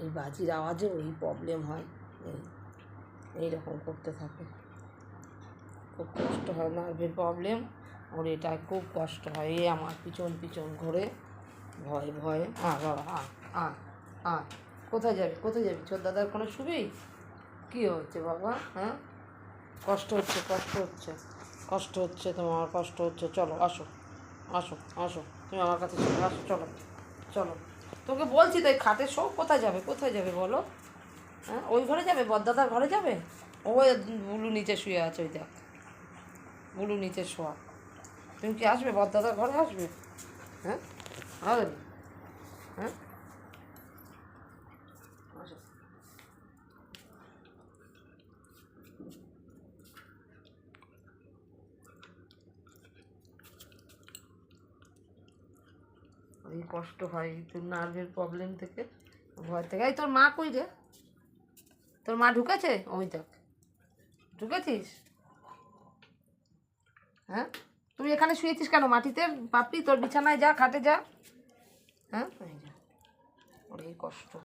এই বাজির আওয়াজে ওই প্রবলেম হয়, এইরকম করতে থাকে, খুব কষ্ট হয়, নার্ভের প্রবলেম ওর, এটা খুব কষ্ট হয়। এই আমার পিছন পিছন ঘোরে ভয়ে ভয়ে। বাবা কোথায় যাবি, কোথায় যাবি? ছোট দাদার কোনো শুবি? কী হচ্ছে বাবা? হ্যাঁ, কষ্ট হচ্ছে, কষ্ট হচ্ছে, কষ্ট হচ্ছে তোমার, কষ্ট হচ্ছে। চলো আসো, আসো, আসো, তুমি আমার কাছে চলো, আসো, চলো, চলো। তোকে বলছি তো এই খাটে শো। কোথায় যাবে, কোথায় যাবে বলো? হ্যাঁ, ওই ঘরে যাবে, বড়দাদার ঘরে যাবে? ওই বুলু নিচে শুয়ে আছে, ওই দেখ, বুলু নিচে শোয়া। তুমি কি আসবে, বড়দাদার ঘরে আসবে? হ্যাঁ, হবে? হ্যাঁ, আসো। এই কষ্ট হয় তোর নার্ভের প্রবলেম থেকে, ভয় থেকে। এই তোর মা কই রে? তোর মা ঢুকেছে? ওই দেখ, ঢুকেছিস? হ্যাঁ, তুই এখানে শুয়েছিস কেন মাটিতে? পাপি তোর বিছানায় যা, খাটে যা। হ্যাঁ, ওর এই কষ্ট।